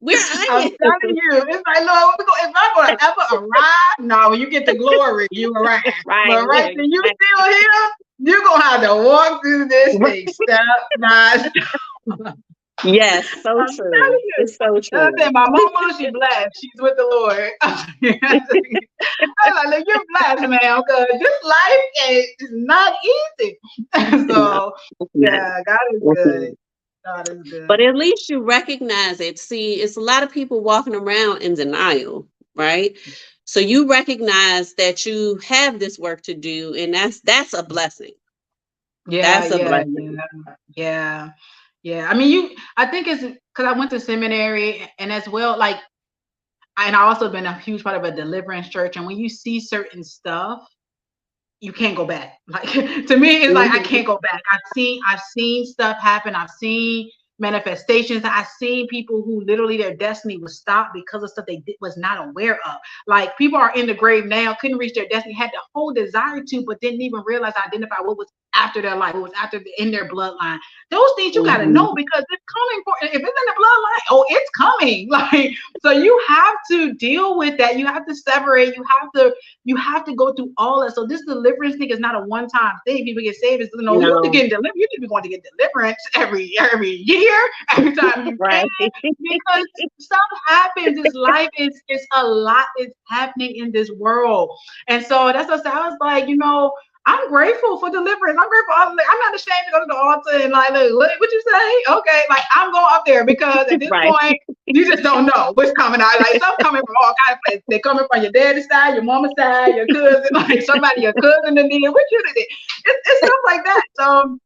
We're I'm onions. telling you, it's like, Lord, if I'm gonna ever arrive, no, when you get to glory, you arrive. Right, But right then, you exactly. still here, you're gonna have to walk through this thing step by step. Yes, so I'm true. telling you. It's so I true. said, my mama, she blessed. She's with the Lord. I'm like, look, you're blessed, man, because this life is not easy. No, So, it's not. yeah, God is It's good. not. God is But good. at least you recognize it. See, it's a lot of people walking around in denial, right? So you recognize that you have this work to do, and that's a blessing. Yeah, That's a yeah, blessing. yeah, yeah, yeah. I mean, I think it's because I went to seminary and as well, like, and I also been a huge part of a deliverance church. And when you see certain stuff, you can't go back. Like to me, it's like I Mhm. can't go back. I've seen stuff happen. I've seen manifestations. I've seen people who literally their destiny was stopped because of stuff was not aware of. Like people are in the grave now, couldn't reach their destiny, had the whole desire to, but didn't even realize identify what was after their life, what was in their bloodline. Those things you got to Mhm. know because it's coming for. If it's in the bloodline, oh, it's coming. Like so, you have to deal with that. You have to separate. You have to go through all that. So this deliverance thing is not a one-time thing. People get saved. It's you have to No, get delivered. You need to be going to get deliverance every year, every time you can, right. because stuff happens. This life is a lot is happening in this world, and so that's what I said. I was like, I'm grateful for deliverance. I'm grateful. I'm not ashamed to go to the altar and like, look, what you say? Okay, like I'm going up there because at this Right. point, you just don't know what's coming out. Like some coming from all kinds of places. They're coming from your daddy's side, your mama's side, your cousin, like somebody, your cousin that did what you did. It's stuff like that. So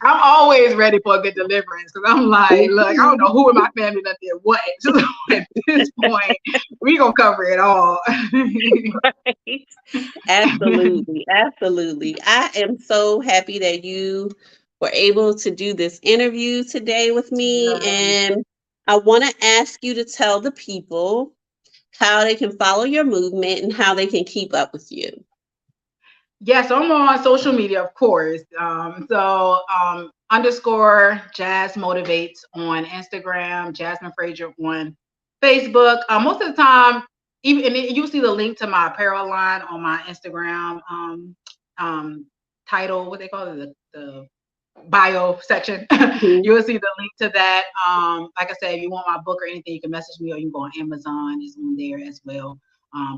I'm always ready for a good deliverance because I'm like, look, I don't know who in my family that did what. So at this point, we gonna cover it all. Right. Absolutely. Absolutely. I am so happy that you were able to do this interview today with me. And I want to ask you to tell the people how they can follow your movement and how they can keep up with you. Yes, I'm on social media, of course. Underscore Jazz Motivates on Instagram, Jasmine Frazier on Facebook. Most of the time, even and you see the link to my apparel line on my Instagram title, what they call it, the bio section. You will see the link to that. Like I said, if you want my book or anything, you can message me or you can go on Amazon. It's on there as well.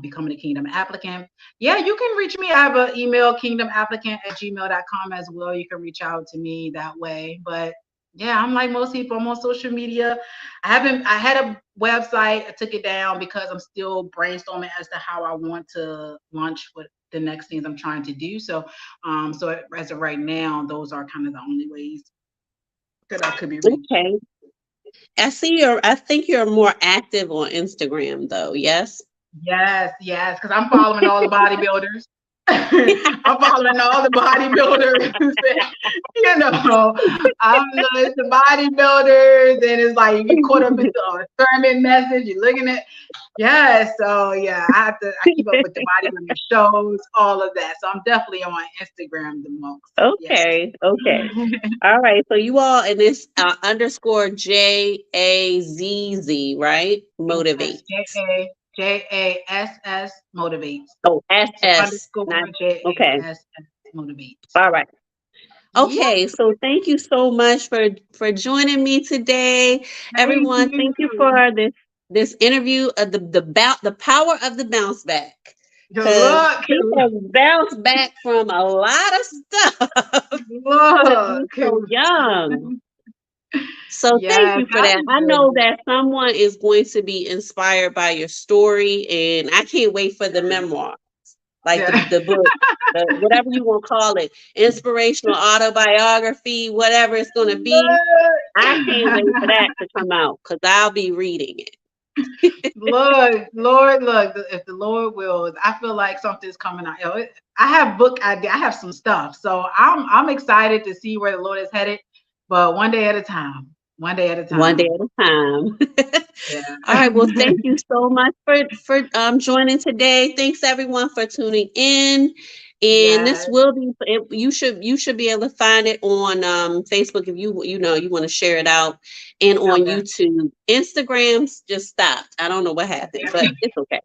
Becoming a Kingdom Applicant. Yeah, you can reach me. I have an email, kingdomapplicant@gmail.com as well. You can reach out to me that way. But yeah, I'm like most people. I'm on social media. I had a website. I took it down because I'm still brainstorming as to how I want to launch what the next things I'm trying to do. So as of right now, those are kind of the only ways that I could be reached. Okay. I think you're more active on Instagram though, yes? Yes, because I'm following all the bodybuilders. I'm following all the bodybuilders. You know, it's the bodybuilders, and it's like you get caught up into a sermon message. You're looking at, so I keep up with the bodybuilding shows, all of that. So I'm definitely on Instagram the most. Okay, okay. All right. So you all in this underscore JAZZ, right? Motivate. JASS motivates. Oh, SS. So underscore JASS okay. motivates. All right. Okay, so thank you so much for joining me today, everyone. Thank you for this interview of the power of the bounce back. Because people bounce back from a lot of stuff to be so young. So thank you for that. I know that someone is going to be inspired by your story, and I can't wait for the memoir. Like the book, whatever you want to call it, inspirational autobiography, whatever it's going to be. I can't wait for that to come out because I'll be reading it. Lord, if the Lord wills, I feel like something's coming out. I have book idea. I have some stuff, so I'm excited to see where the Lord is headed. But one day at a time. One day at a time. All right. Well, thank you so much for joining today. Thanks everyone for tuning in. And this will be you should be able to find it on Facebook if you want to share it out, and on YouTube. Instagram's just stopped. I don't know what happened, but it's okay.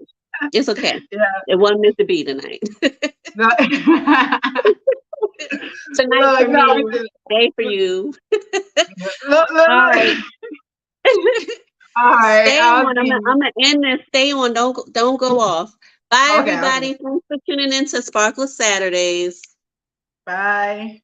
It's okay. It wasn't meant to be tonight. Tonight for me, day for you. All right. All right. Stay on. I'm gonna end this. Stay on. Don't go off. Bye, everybody. Thanks for tuning in to Sparkle Saturdays. Bye.